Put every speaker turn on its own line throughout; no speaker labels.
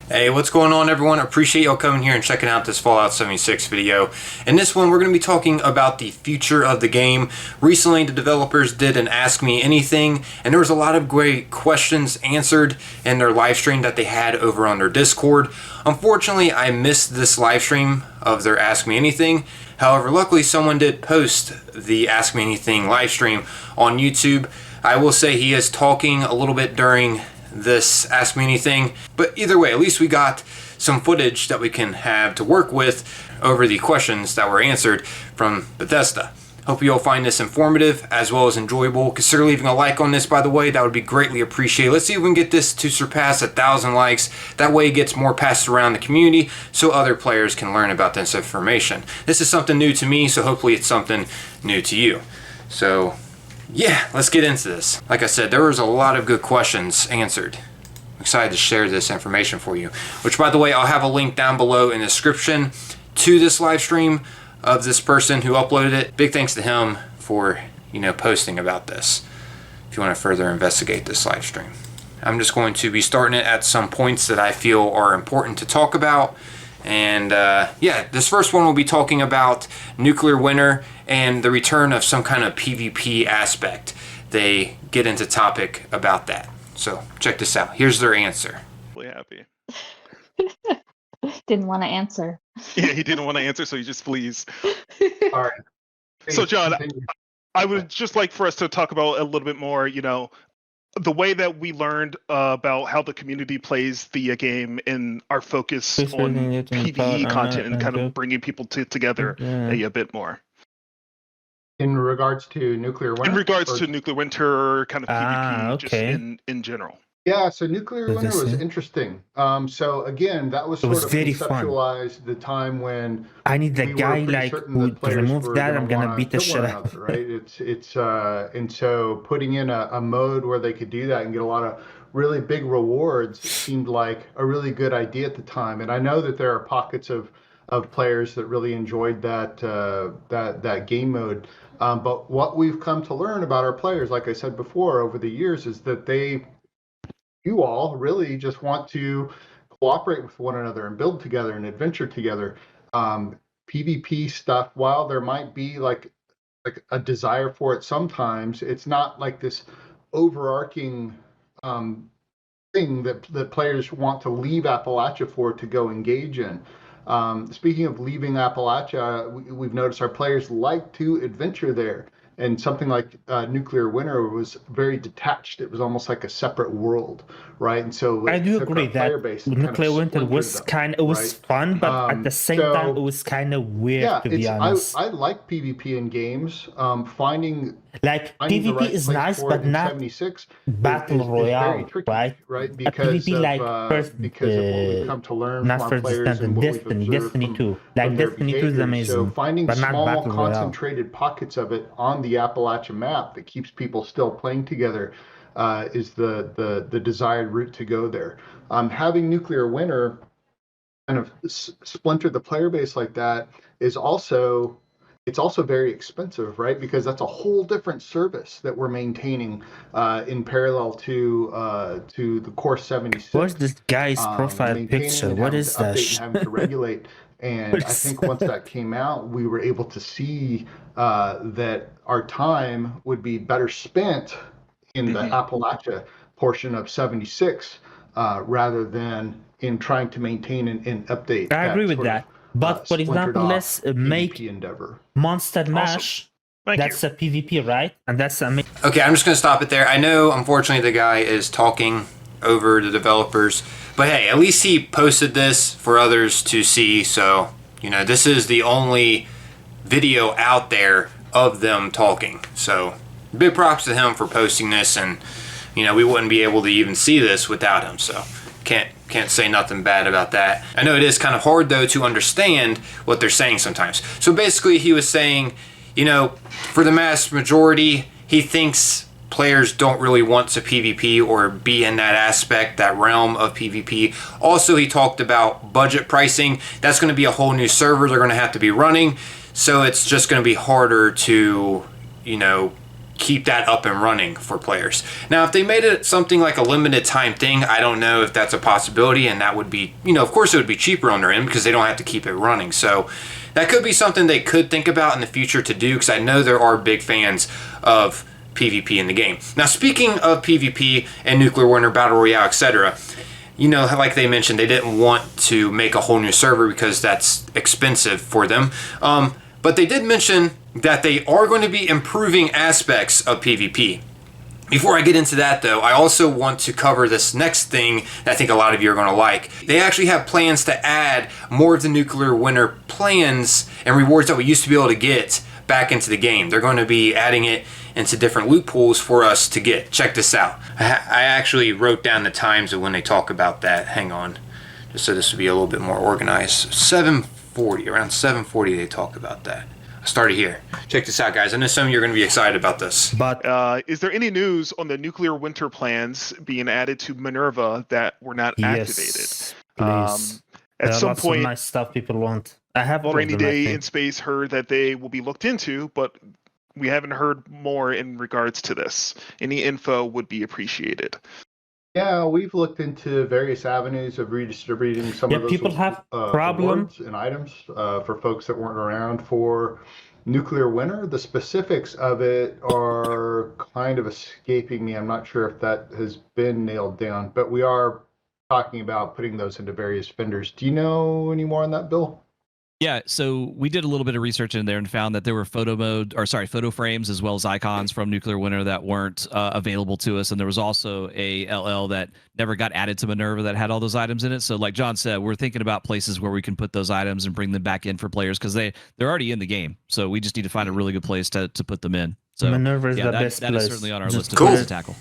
Hey, what's going on, everyone? Appreciate y'all coming here and checking out this Fallout 76 video. In this one, we're going to be talking about the future of the game. Recently, the developers did an Ask Me Anything, and there was a lot of great questions answered in their live stream that they had over on their Discord. Unfortunately, I missed this live stream of their Ask Me Anything. However, luckily, someone did post the Ask Me Anything live stream on YouTube. I will say he is talking a little bit during this Ask Me Anything, but either way, at least we got some footage that we can have to work with over the questions that were answered from Bethesda. Hope you'll find this informative as well as enjoyable. Consider leaving a like on this, by the way. That would be greatly appreciated. Let's see if we can get this to surpass 1,000 likes. That way it gets more passed around the community so other players can learn about this information. This is something new to me, so hopefully it's something new to you. So yeah, let's get into this. Like I said, there was a lot of good questions answered. I'm excited to share this information for you, which, by the way, I'll have a link down below in the description to this live stream of this person who uploaded it. Big thanks to him for, posting about this if you want to further investigate this live stream. I'm just going to be starting it at some points that I feel are important to talk about. And this first one will be talking about nuclear winter and the return of some kind of PvP aspect. They get into topic about that. So check this out. Here's their answer.
Really happy.
Didn't want to answer.
Yeah, he didn't want to answer, so he just flees.
All right.
So, John, I would just like for us to talk about a little bit more, the way that we learned about how the community plays the game and our focus on PvE content and kind of bringing people together a bit more.
In regards to nuclear winter?
In regards to nuclear winter, kind of PvP, just in general.
Yeah, so nuclear winter was interesting. So again, that was sort of conceptualized the time when
I need the guy like who remove that. I'm gonna beat the shit out.
Right? And so putting in a mode where they could do that and get a lot of really big rewards seemed like a really good idea at the time. And I know that there are pockets of players that really enjoyed that game mode. But what we've come to learn about our players, like I said before, over the years, is that you all really just want to cooperate with one another and build together and adventure together. PvP stuff, while there might be like a desire for it sometimes, it's not like this overarching thing that players want to leave Appalachia for to go engage in. Speaking of leaving Appalachia, we've noticed our players like to adventure there. And something like Nuclear Winter was very detached. It was almost like a separate world, right? And so
I do agree that Nuclear Winter was fun, but at the same time, it was kind of weird, to be honest.
I like PvP in games. Finding
PvP is nice, but not
76
battle royale,
tricky, right?
Because
PvP of what we've come to learn from our players and what
Destiny 2. Like Destiny 2 is amazing,
so finding
but not
small,
battle royale.
concentrated pockets of it on the Appalachia map that keeps people still playing together is the desired route to go there. Having Nuclear Winter kind of splinter the player base like that is also very expensive, right? Because that's a whole different service that we're maintaining in parallel to the Core 76.
What's this guy's profile picture? What is that?
Having to regulate. And I think once that came out, we were able to see that our time would be better spent in the Appalachia portion of 76 rather than in trying to maintain and update.
I agree with that. But for example, let's make Monster Mash. That's a PvP, right? And that's amazing.
Okay, I'm just going to stop it there. I know, unfortunately, the guy is talking over the developers. But hey, at least he posted this for others to see. So, this is the only video out there of them talking. So, big props to him for posting this. And, we wouldn't be able to even see this without him. So, can't say nothing bad about that. I know it is kind of hard, though, to understand what they're saying sometimes. So, basically, he was saying, for the mass majority, he thinks players don't really want to PvP or be in that aspect, that realm of PvP. Also, he talked about budget pricing. That's going to be a whole new server they're going to have to be running. So it's just going to be harder to, keep that up and running for players. Now, if they made it something like a limited time thing, I don't know if that's a possibility, and that would be, of course it would be cheaper on their end because they don't have to keep it running. So that could be something they could think about in the future to do, because I know there are big fans of PvP in the game. Now, speaking of PvP and Nuclear Winter, Battle Royale, etc., like they mentioned, they didn't want to make a whole new server because that's expensive for them. But they did mention that they are going to be improving aspects of PvP. Before I get into that, though, I also want to cover this next thing that I think a lot of you are going to like. They actually have plans to add more of the Nuclear Winter plans and rewards that we used to be able to get back into the game. They're going to be adding it into different loot pools for us to get. Check this out. I actually wrote down the times of when they talk about that. Hang on. Just so this would be a little bit more organized. 7:40, around 7:40 they talk about that. I started here. Check this out, guys. I know some of you are going to be excited about this.
But is there any news on the Nuclear Winter plans being added to Minerva that were not activated?
Please.
At some point,
nice stuff people want. I have all
Rainy
of them,
Day in Space heard that they will be looked into, but we haven't heard more in regards to this. Any info would be appreciated.
Yeah, we've looked into various avenues of redistributing some of those
people have
rewards and items for folks that weren't around for Nuclear Winter. The specifics of it are kind of escaping me. I'm not sure if that has been nailed down, but we are talking about putting those into various vendors. Do you know any more on that, Bill?
Yeah, so we did a little bit of research in there and found that there were photo frames as well as icons from Nuclear Winter that weren't available to us, and there was also a LL that never got added to Minerva that had all those items in it. So, like John said, we're thinking about places where we can put those items and bring them back in for players because they're already in the game. So we just need to find a really good place to put them in. So
Minerva is the best
that
place.
is certainly on our list of
Cool.
things to tackle.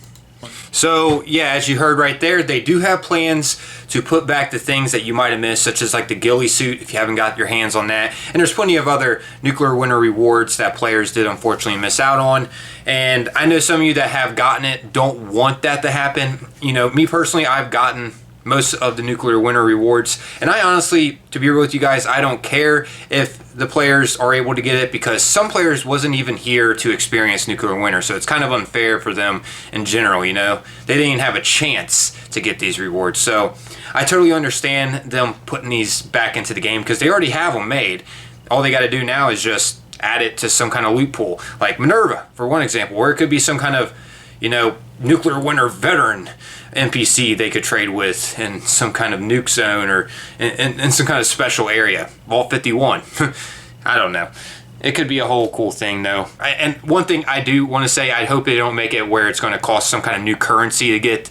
So, yeah, as you heard right there, they do have plans to put back the things that you might have missed, such as like the ghillie suit, if you haven't got your hands on that. And there's plenty of other Nuclear Winter rewards that players did unfortunately miss out on. And I know some of you that have gotten it don't want that to happen. Me personally, I've gotten most of the Nuclear Winter rewards, and I honestly, to be real with you guys, I don't care if the players are able to get it, because some players wasn't even here to experience Nuclear Winter, so it's kind of unfair for them in general. They didn't even have a chance to get these rewards. So I totally understand them putting these back into the game because they already have them made. All they got to do now is just add it to some kind of loot pool, like Minerva for one example, where it could be some kind of Nuclear Winter veteran NPC they could trade with in some kind of nuke zone or in some kind of special area. Vault 51. I don't know. It could be a whole cool thing, though. And one thing I do want to say, I hope they don't make it where it's going to cost some kind of new currency to get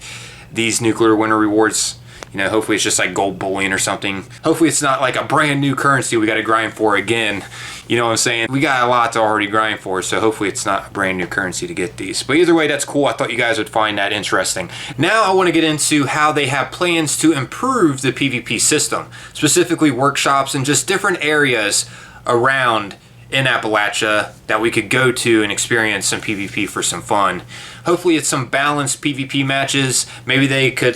these Nuclear Winter rewards. Hopefully it's just like gold bullion or something. Hopefully it's not like a brand new currency we got to grind for again. You know what I'm saying? We got a lot to already grind for, so hopefully it's not a brand new currency to get these. But either way, that's cool. I thought you guys would find that interesting. Now I want to get into how they have plans to improve the PvP system, specifically workshops and just different areas around in Appalachia that we could go to and experience some PvP for some fun. Hopefully it's some balanced PvP matches. Maybe they could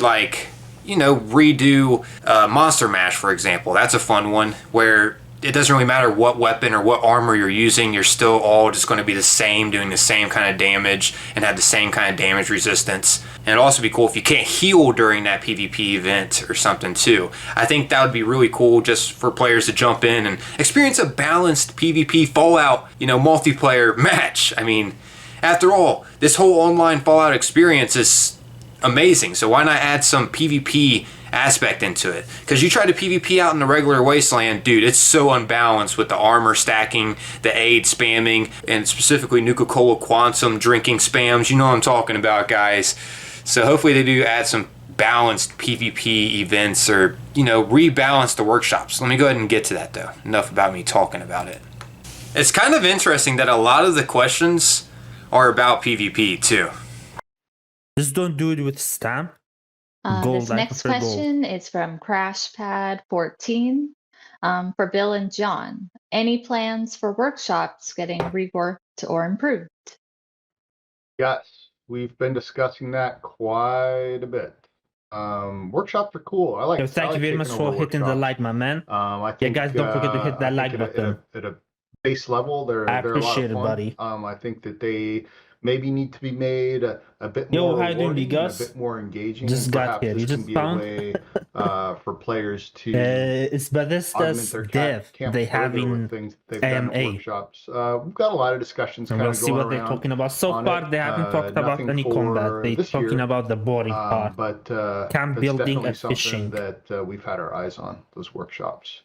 redo Monster Mash, for example. That's a fun one where it doesn't really matter what weapon or what armor you're using. You're still all just going to be the same, doing the same kind of damage and have the same kind of damage resistance. And it'd also be cool if you can't heal during that PvP event or something too. I think that would be really cool just for players to jump in and experience a balanced PvP Fallout, multiplayer match. I mean, after all, this whole online Fallout experience is amazing, so why not add some PvP aspect into it? Because you try to PvP out in the regular wasteland, dude, it's so unbalanced with the armor stacking, the aid spamming, and specifically Nuka-Cola Quantum drinking spams. You know what I'm talking about, guys. So hopefully they do add some balanced PvP events or, rebalance the workshops. Let me go ahead and get to that, though. Enough about me talking about it. It's kind of interesting that a lot of the questions are about PvP, too.
Just don't do it with stamp.
This next question is from CrashPad14 for Bill and John. Any plans for workshops getting reworked or improved?
Yes, we've been discussing that quite a bit. Workshops are cool. I like.
Thank you very much for hitting the like, my man.
I think,
guys, don't forget to hit that like button.
At a base level, they're
I
a lot
appreciate
of
it,
fun.
buddy.
I think that they maybe need to be made a bit more rewarding and a bit more engaging.
Just
and
got
perhaps
here.
this
You
can
just
be
found?
a way for players to
It's Bethesda's
camp
they have
further with
in
things that they've done at
AMA.
workshops. We've got a lot of discussions
And
kind
we'll
of
see
going
what they're
around
talking about. So
on
far,
it.
they haven't talked about
Nothing
any
for
combat. They're
this
talking
year,
about the boring part.
but
Camp
that's
building
definitely
and
something
fishing.
that we've had our eyes on, those workshops.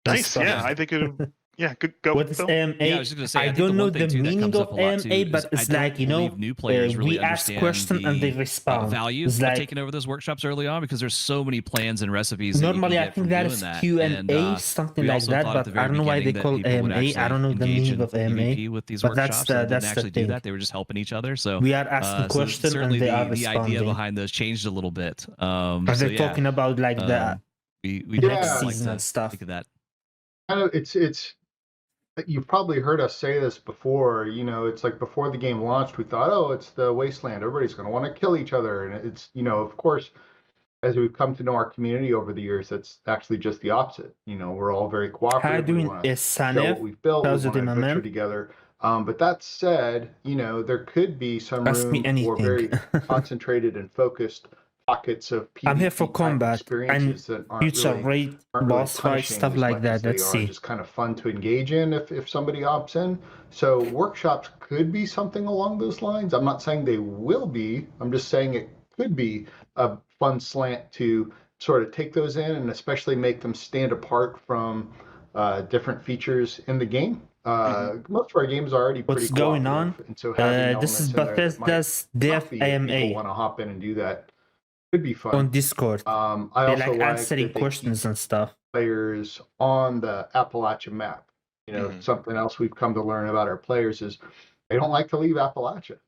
Nice. Yeah, I think it. Yeah, good go.
What is
Phil.
AMA?
Yeah, I was just gonna say, I think
don't
the
know
one thing
the
too that
meaning
comes
of
up a lot too
AMA,
is
but
I
it's
don't
like,
believe new players really
we ask
understand
questions and they
the
respond.
value
It's
of
like,
taking over those workshops early on, because there's so many plans and recipes that
normally,
you
I
can get
think
from
that
doing
is
that.
Q&A, something
we
like
also
that,
thought at
but
the
I
very
don't know why they
beginning that
call
people would
AMA.
actually
I don't know the
engage
meaning
in
of AMA.
PvP with these
But that's
workshops,
the-
and didn't
that's the
actually do
thing.
that. They were just helping each other. So
We are asking
so
questions
certainly
and they are
the idea
responding.
behind those changed a little bit.
Are
So
they talking about like the
we
next
definitely like
season
to
and stuff?
think of that.
Kind of, it's you've probably heard us say this before. It's like before the game launched, we thought, oh, it's the wasteland. Everybody's going to want to kill each other, and it's of course, as we've come to know our community over the years, that's actually just the opposite. We're all very cooperative. We want to show what we've built. We want to adventure together. But that said, there could be some
Ask me
room for very
anything.
concentrated and focused pockets of PvP
I'm here for
type
combat
experiences that aren't
future
really
raid, boss fights,
punishing
stuff
as
like
much
that.
as they
Let's
are
see.
just kind of fun to engage in if somebody opts in. So workshops could be something along those lines. I'm not saying they will be. I'm just saying it could be a fun slant to sort of take those in and especially make them stand apart from different features in the game. Most of our games are already pretty
going on?
and so having
This is
elements in there that
Bethesda's
might not be if
AMA
people want to hop in and do that could be fun.
on Discord.
I
They
also
like answering
that they
questions
keep
and stuff.
players on the Appalachia map. Something else we've come to learn about our players is they don't like to leave Appalachia.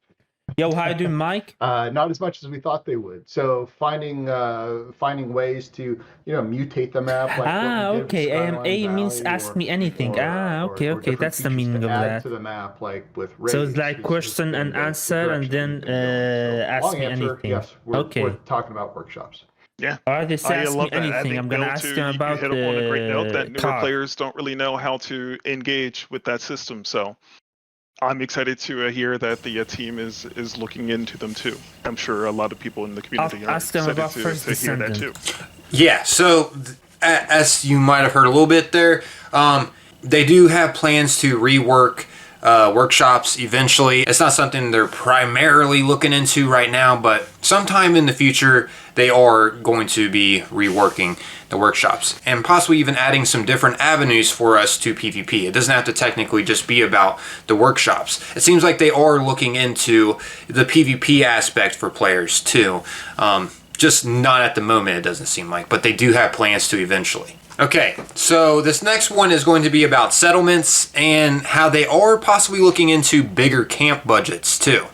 Yo, how you doing, Mike?
Not as much as we thought they would. So finding ways to mutate the map. Like
okay. AMA means ask me anything. Okay. That's the meaning of that.
To the map, like with
so it's like question and answer, and then ask me anything.
Yes, we're talking about workshops.
Yeah,
All right, they say ask me
love that.
anything. I'm gonna ask them about
you hit upon a great note that newer
card.
players don't really know how to engage with that system. So I'm excited to hear that the team is looking into them too. I'm sure a lot of people in the community are excited to hear that too.
Yeah, so as you might have heard a little bit there, they do have plans to rework workshops eventually. It's not something they're primarily looking into right now, but sometime in the future they are going to be reworking the workshops and possibly even adding some different avenues for us to PvP. It doesn't have to technically just be about the workshops. It seems like they are looking into the PvP aspect for players too. Just not at the moment, it doesn't seem like, but they do have plans to eventually. Okay, so this next one is going to be about settlements and how they are possibly looking into bigger camp budgets too.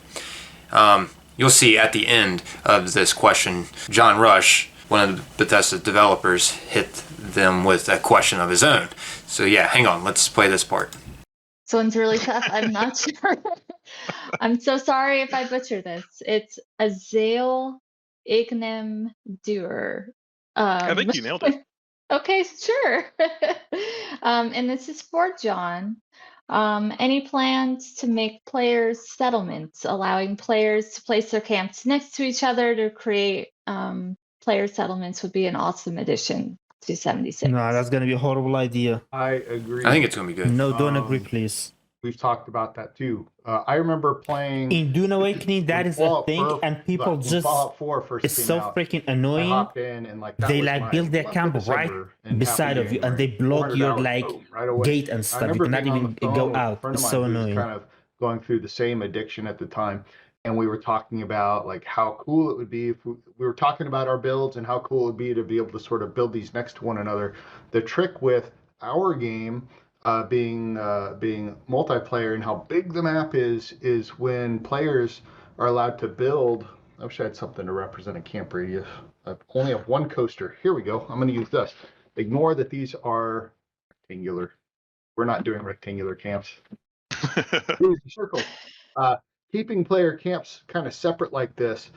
You'll see at the end of this question, John Rush, one of the Bethesda developers, hit them with a question of his own. So yeah, hang on, let's play this part.
This one's really tough. I'm not sure. I'm so sorry if I butcher this. It's Azael Ignem Doer.
I think you nailed it.
Okay, sure. And this is for John. Any plans to make players settlements, allowing players to place their camps next to each other to create player settlements would be an awesome addition to 76.
No, that's going to be a horrible idea.
I agree.
I think it's going to be good.
No, don't agree, please.
We've talked about that too. I remember playing
in Dune Awakening. That is a thing, and people just it's so freaking annoying.
In and
they like build their camp right beside of you, and they block your like gate and stuff. You cannot even go out. It's so annoying.
Kind of going through the same addiction at the time, and we were talking about like how cool it would be if we were talking about our builds and how cool it would be to be able to sort of build these next to one another. The trick with our game. Being multiplayer and how big the map is when players are allowed to build. I wish I had something to represent a camp radius. I only have one coaster. Here we go. I'm going to use this. Ignore that these are rectangular. We're not doing rectangular camps. Here's the circle. Keeping player camps kind of separate like this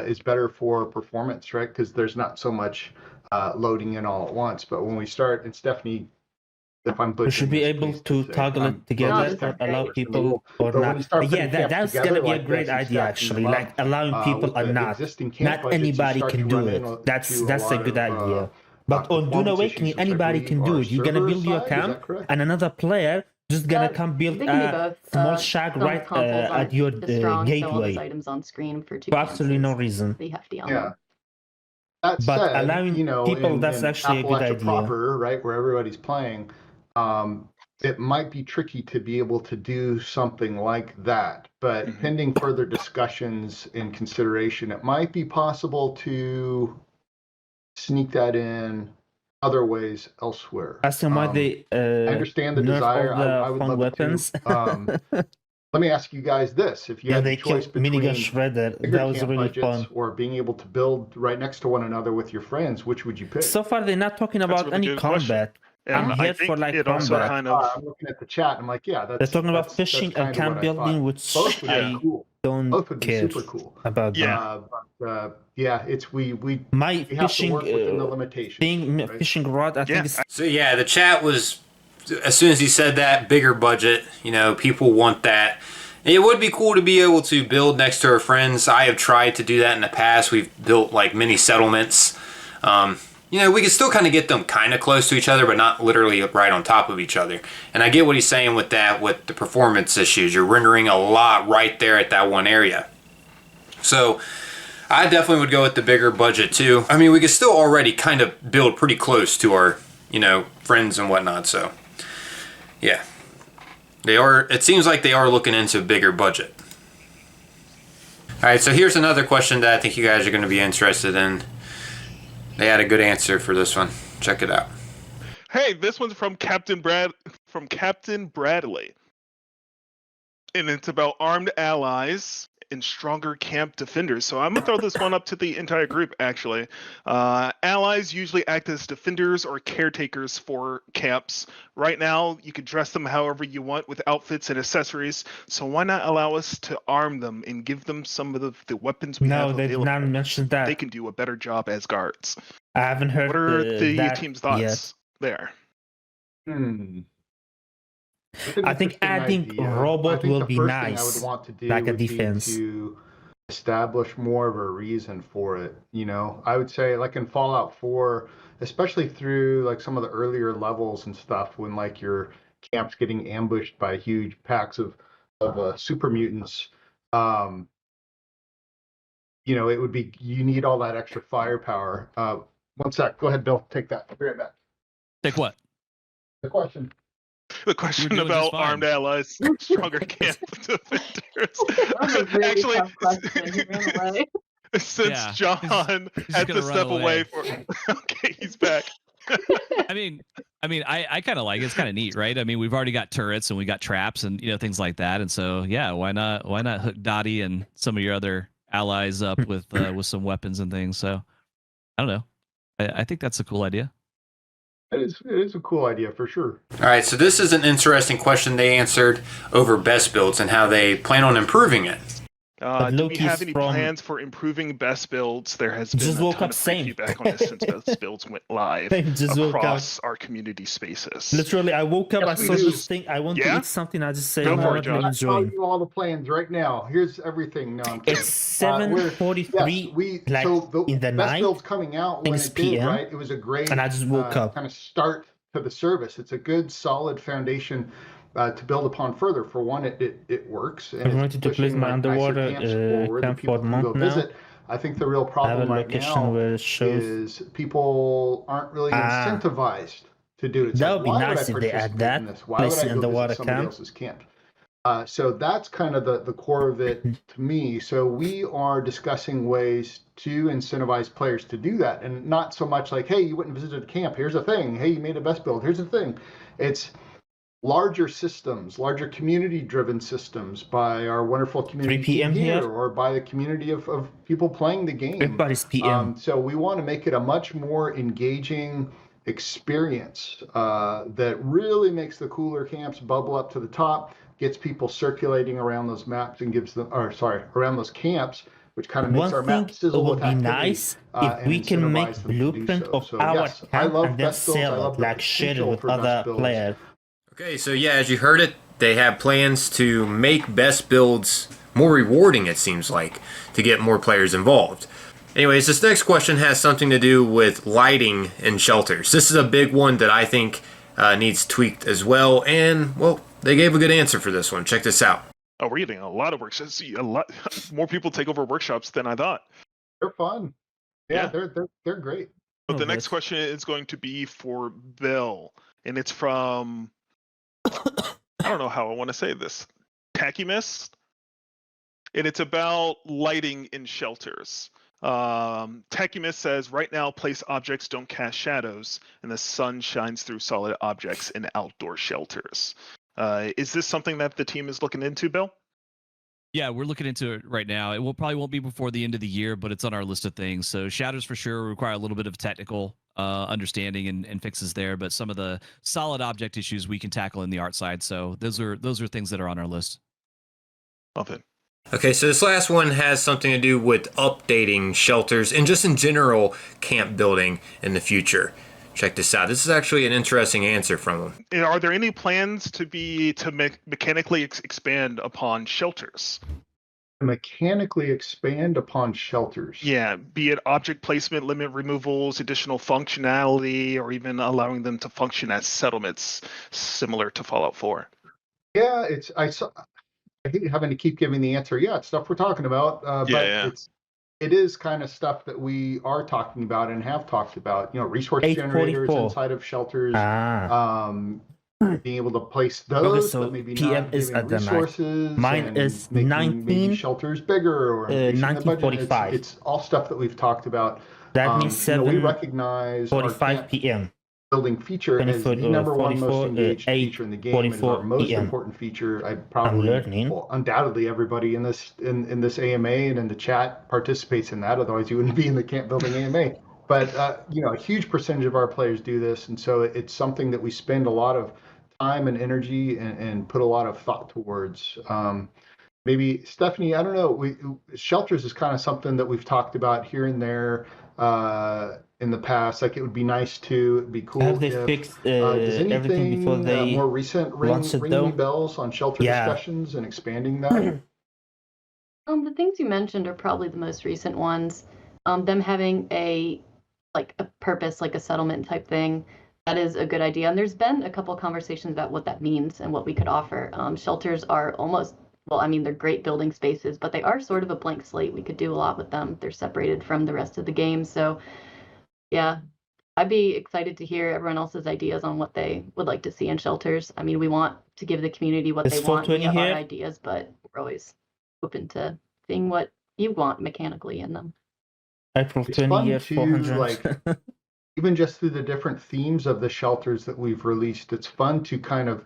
is better for performance, right? Because there's not so much loading in all at once. But when we start, and Stephanie if I'm
We should
butchering
be
this,
able
please
to
say.
toggle
I'm
it together
this
or
is great.
allow
first in the
people
rule.
or
But when
not.
you start
Yeah,
putting camps
that's
together
gonna be a
like
great
this and
idea
stacking
actually.
them
Like
up,
allowing people
with
or
the
not.
existing camp
Not
budgets, you
anybody
start
can
to
do
run
it.
into
That's
a
a
lot
good
of
idea. But on Dune
performance
Awakening,
issues, which I
anybody
believe
can do
are
it. You're gonna
server
build your
side. Is
camp,
that correct?
and another player just gonna come build
They can do
a
both.
small shack
Some
right
consoles
at
aren't
your
as strong, so all those
gateway.
items on screen for two
For
camps
absolutely no
is
reason.
pretty hefty on
Yeah.
them.
That
But
said,
allowing people, that's
in
actually a good
Appalachia
idea.
proper, right, where everybody's playing, it might be tricky to be able to do something like that. But pending further discussions and consideration, it might be possible to sneak that in other ways elsewhere.
Asking why they
I understand the
nerf
desire.
all the
I would
fun
love
weapons.
it to. Let me ask you guys this: if you
Yeah,
had
they
the choice
killed Minigun
between
Shredder.
bigger
That was
camp
really
budgets
fun.
or being able to build right next to one another with your friends, which would you pick?
So far, they're not talking
That's a
about
really
any
good question.
combat.
And
I'm
I
here
think
for like
it also
combat.
kind of
I'm looking at the chat. And I'm like, yeah,
They're talking about fishing and camp building, which
both would be
I
cool.
don't
Both would be
care
super cool.
about.
Yeah.
But yeah, it's we
My
have to
fishing
work within the limitations. Right?
fishing rod, I think is
So yeah, the chat was, as soon as he said that, bigger budget, people want that. It would be cool to be able to build next to our friends. I have tried to do that in the past. We've built like mini settlements. We can still kind of get them kind of close to each other, but not literally right on top of each other. And I get what he's saying with that, with the performance issues. You're rendering a lot right there at that one area. So I definitely would go with the bigger budget too. I mean, we could still already kind of build pretty close to our, friends and whatnot. So yeah. It seems like they are looking into a bigger budget. All right, so here's another question that I think you guys are going to be interested in. They had a good answer for this one. Check it out.
Hey, this one's from Captain Bradley. And it's about armed allies and stronger camp defenders. So I'm gonna throw this one up to the entire group, actually. Allies usually act as defenders or caretakers for camps. Right now, you can dress them however you want with outfits and accessories. So why not allow us to arm them and give them some of the weapons we have available?
No, they've not mentioned that.
They can do a better job as guards.
I haven't heard.
What are the team's thoughts
yet.
there?
I think adding robot will be nice.
I would want to do
like a
would be
defense.
to establish more of a reason for it. I would say like in Fallout 4, especially through like some of the earlier levels and stuff, when like your camp's getting ambushed by huge packs of super mutants. It would be, you need all that extra firepower. One sec. Go ahead, Bill. Take that. I'll be right back.
Take what?
The question.
The question about armed allies, stronger camp defenders.
Really tough question. He ran away.
Since John had to step away for. Okay, he's back.
I mean, I kind of like it. It's kind of neat, right? I mean, we've already got turrets and we got traps and things like that, and so yeah, why not hook Dottie and some of your other allies up with some weapons and things? So I don't know. I think that's a cool idea.
It is a cool idea for sure.
All right, so this is an interesting question they answered over best builds and how they plan on improving it.
Do we have any plans for improving best builds? There has been a ton of feedback on this since best builds went live across our community spaces.
Literally, I woke up, I saw this thing, I want to eat something, I just say,
Go for it, John.
I'll tell you all the plans right now. Here's everything. No, I'm kidding.
It's 7:43, in the night.
Best build's coming out when it did, right? It was a great
and I just woke up.
Kind of start to the service. It's a good, solid foundation to build upon further. For one, it works. And
I'm ready to place my underwater camp for a month now.
I think the real problem right now is people aren't really incentivized to do it.
That would be nice if they add that. Placing underwater camp.
So that's kind of the core of it to me. So we are discussing ways to incentivize players to do that, and not so much like, hey, you went and visited a camp. Here's a thing. Hey, you made a best build. Here's a thing. It's larger systems, larger community-driven systems by our wonderful community
3 p.m.
here,
here,
or by the community of people playing the game.
Everybody's PM.
So we want to make it a much more engaging experience that really makes the cooler camps bubble up to the top, gets people circulating around those maps and gives them, around those camps, which kind of makes our map sizzle with activity.
Nice if we can make blueprint of our camp and then sell it, like share it with other players.
Okay, so yeah, as you heard it, they have plans to make best builds more rewarding, it seems like, to get more players involved. Anyways, this next question has something to do with lighting in shelters. This is a big one that I think needs tweaked as well, and, well, they gave a good answer for this one. Check this out.
Oh, we're getting a lot of workshops. A lot more people take over workshops than I thought.
They're fun. Yeah. They're great.
But the next question is going to be for Bill, and it's from I don't know how I want to say this. Tachymus, and it's about lighting in shelters. Tachymus says, right now, place objects don't cast shadows, and the sun shines through solid objects in outdoor shelters. Is this something that the team is looking into, Bill?
Yeah, we're looking into it right now. It probably won't be before the end of the year, but it's on our list of things. So shadows for sure require a little bit of technical understanding and fixes there, but some of the solid object issues we can tackle in the art side. So those are things that are on our list.
Love it.
Okay, so this last one has something to do with updating shelters and just in general camp building in the future. Check this out. This is actually an interesting answer from them.
Are there any plans to mechanically expand upon shelters?
Mechanically expand upon shelters?
Yeah, be it object placement, limit removals, additional functionality, or even allowing them to function as settlements similar to Fallout 4.
Yeah, I hate having to keep giving the answer. Yeah, it's stuff we're talking about. It is kind of stuff that we are talking about and have talked about. Resource generators inside of shelters. Being able to place those, but maybe
PM
not
is
giving
at the
resources.
Mine is
making
19.
Maybe shelters bigger or
1945.
It's all stuff that we've talked about.
That means
we recognize
45 PM.
Building feature as the number one most engaged feature in the game, and our most important feature. Undoubtedly everybody in this AMA and in the chat participates in that, otherwise you wouldn't be in the camp building AMA. But a huge percentage of our players do this, and so it's something that we spend a lot of time and energy and put a lot of thought towards. Maybe Stephanie, I don't know, shelters is kind of something that we've talked about here and there in the past. Like, it would be nice to, it'd be cool.
Have they fixed everything before they
more recent ringing bells on shelter discussions and expanding that?
The things you mentioned are probably the most recent ones. Them having a purpose, like a settlement type thing, that is a good idea. And there's been a couple of conversations about what that means and what we could offer. Shelters are they're great building spaces, but they are sort of a blank slate. We could do a lot with them. They're separated from the rest of the game. So yeah, I'd be excited to hear everyone else's ideas on what they would like to see in shelters. I mean, we want to give the community what they want. We have our ideas, but we're always open to seeing what you want mechanically in them.
April 20th, 400.
Even just through the different themes of the shelters that we've released, it's fun to kind of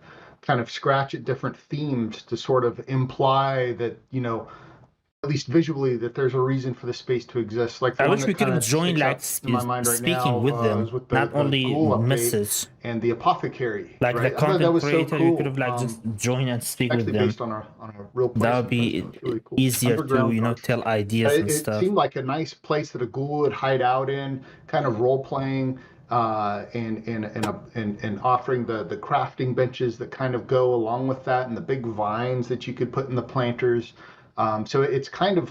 scratch at different themes to sort of imply that, at least visually, that there's a reason for the space to exist. Like,
I wish we could have joined, speaking with them, not only misses
and the apothecary.
Like, the content creator, you could have just joined and speak with them.
Based on a real place.
That would be really cool. Easier to tell ideas and stuff.
It seemed like a nice place that a ghoul would hide out in, kind of role playing. And offering the crafting benches that kind of go along with that, and the big vines that you could put in the planters. So it's kind of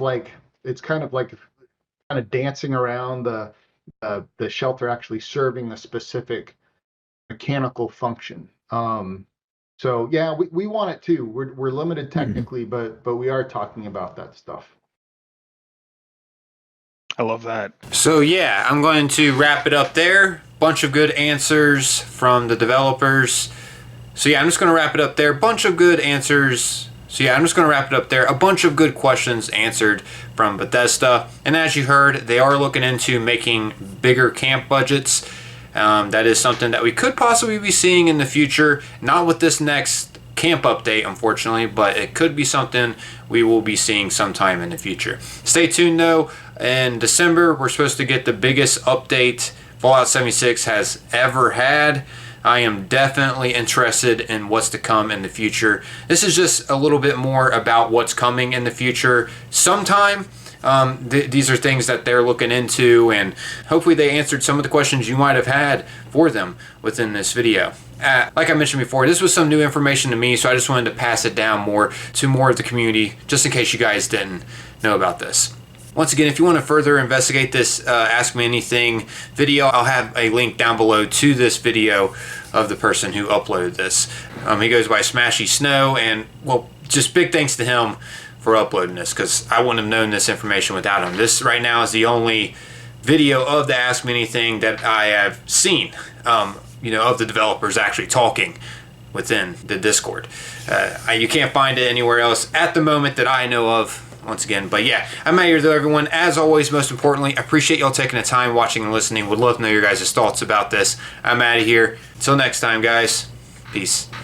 dancing around the shelter actually serving the specific mechanical function. So yeah, we want it too. We're limited technically, but we are talking about that stuff.
I love that.
So yeah, I'm going to wrap it up there. Bunch of good answers from the developers. So yeah, I'm just going to wrap it up there. Bunch of good answers. So yeah, I'm just going to wrap it up there. A bunch of good questions answered from Bethesda. And as you heard, they are looking into making bigger camp budgets. That is something that we could possibly be seeing in the future. Not with this next camp update, unfortunately, but it could be something we will be seeing sometime in the future. Stay tuned though. In December, we're supposed to get the biggest update Fallout 76 has ever had. I am definitely interested in what's to come in the future. This is just a little bit more about what's coming in the future sometime. these are things that they're looking into, and hopefully they answered some of the questions you might have had for them within this video. Like I mentioned before, this was some new information to me, so I just wanted to pass it down more to more of the community, just in case you guys didn't know about this. Once again, if you want to further investigate this Ask Me Anything video, I'll have a link down below to this video of the person who uploaded this. He goes by Smasysnow, and well, just big thanks to him for uploading this, because I wouldn't have known this information without him. This right now is the only video of the Ask Me Anything that I have seen, of the developers actually talking within the Discord. You can't find it anywhere else at the moment that I know of, once again. But yeah, I'm out here though, everyone. As always, most importantly, I appreciate y'all taking the time watching and listening. Would love to know your guys' thoughts about this. I'm out of here. Until next time, guys. Peace.